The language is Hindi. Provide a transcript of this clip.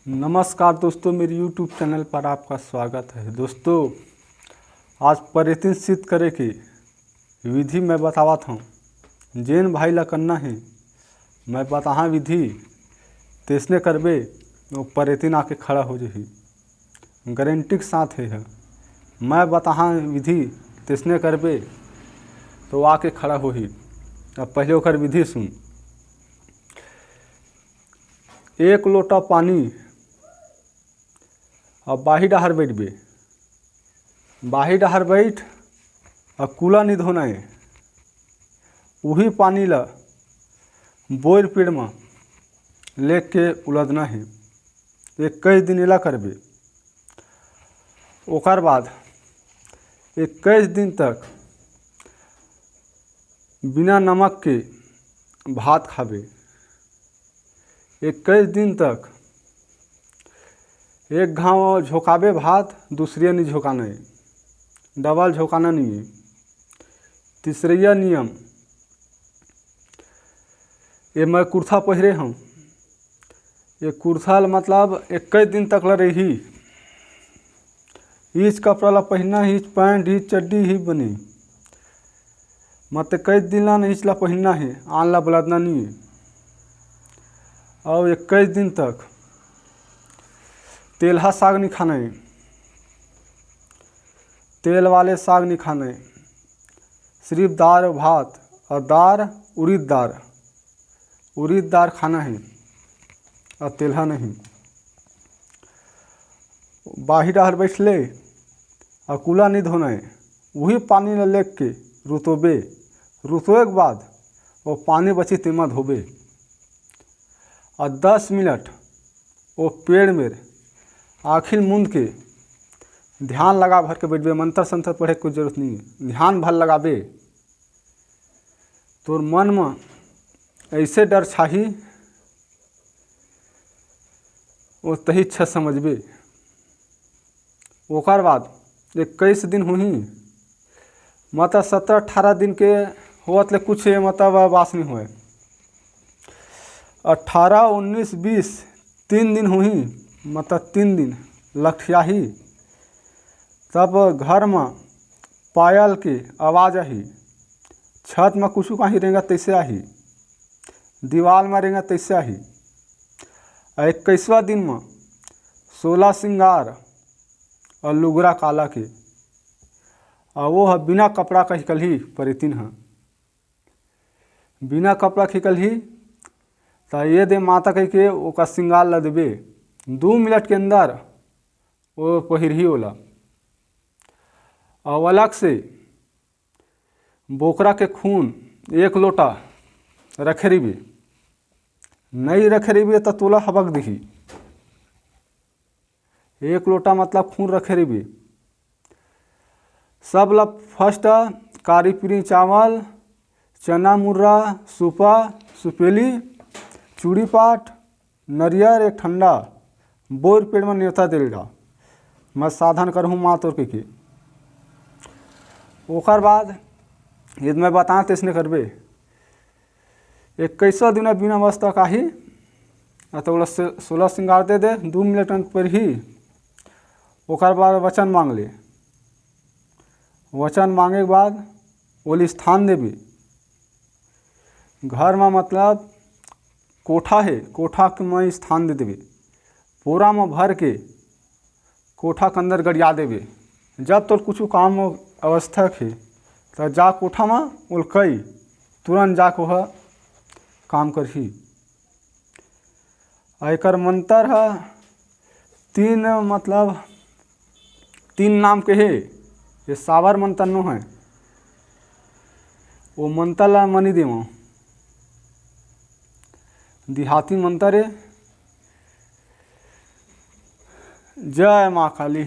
नमस्कार दोस्तों, मेरे YouTube चैनल पर आपका स्वागत है। दोस्तों, आज परिवर्तन सिद्ध करे की विधि मैं बतावत हूँ। जेन भाई ला करना है मैं बताहा विधि तेसने करबे वो परिवर्तन आके खड़ा हो जाही, गारंटी के साथ है। मैं बताहा विधि तेसने करबे तो आके खड़ा होही। अब पहले ओकर विधि सुन। 1 लोटा पानी अब बाही डहर बैठबे, बाही डहर बैठ और कूला नहीं धोना है। वही पानी ला बोर पेड़ में लेके उलदना है। 21 दिन एला करबे। ओकर बाद 21 दिन तक बिना नमक के भात खाबे। 21 दिन तक एक घाव झोंकाबे भात, दूसरे नहीं झोंकाना है, डबल झोंकाना नहीं है। तीसरा नियम, ये मैं कुर्ता पहरे हूँ, ये कुर्ता मतलब 21 दिन तक ला रही। ईच कपड़ा ला पहनना, ईच पैंट, ईच चड्डी ही बनी, मत 21 दिन ला ईच ला पहनना है, आन ला बलदना नहीं है। और 21 दिन तक तेलहा साग नहीं खाना है, तेल वाले साग नहीं खाना है। सिर्फ दाल भात और दाल उड़ीद दाल खाना है और तेलहा नहीं। बाही डहर बैठ ले और कूला नहीं धोना है। वही पानी ले लेके के रुतोबे के बाद वो पानी बची तेमा धोबे और 10 मिनट वो पेड़ में आखिर मुंद के ध्यान लगा भर के बैठबे। मंत्र संत्र पढ़े कोई जरूरत नहीं है, ध्यान भर लगाबे। तोर मन में ऐसे डर छाही वो तही इच्छा समझबे। ओकर बाद 21 दिन हुई, मतलब 17-18 दिन के होत ले कुछ मतलब बास नहीं हुए। 18, 19, 20 3 दिन हुई, मतलब 3 दिन लठियाही। तब घर में पायल की आवाज़ आई, छत में कुछ कहीं रहेगा तैसे आही, दीवार में रहेगा तैसे आही। 21वां दिन में 16 श्रृंगार और लुगरा काला के, और वो है बिना कपड़ा का हिकल ही परितिन है। बिना कपड़ा खिकल ही तो ये दे माता कह के ओका श्रृंगार ला देबे। 2 मिनट के अंदर वो पहिर ही होला। और अलग से बोकरा के खून 1 लोटा रखे रही, नहीं रखे रही तो तोला हबक दिही। 1 लोटा मतलब खून रखे रही। सब ला फर्स्ट कारी पीरी चावल, चना मुर्रा, सुपा सुपेली, चूड़ी पाट, नरियर, एक ठंडा बोर पेड़ में न्योता देगा। मैं साधन करहूँ माँ तोर के। ओकर बाद यदि मैं बता तेसने करबे। 21वां दिन बिना वस्त्र का ही तो 16 श्रृंगार दे 2 मिनट पर ही। ओकर बाद वचन मांग ले। वचन मांगे के बाद ओली स्थान देबे। घर में मतलब कोठा है, कोठा के में स्थान दे देबे। पूरा में भर के कोठा के अंदर गड़िया देबे। जब तो कुछ काम अवस्था है तो जा कोठा में उलकई तुरंत जाके वह काम करही। एकर मंत्र है 3, मतलब 3 नाम के है। ये सावर मंत्र नो है, वो मंत्र ला मनी देव देहाती मंत्र है। जय माँ काली।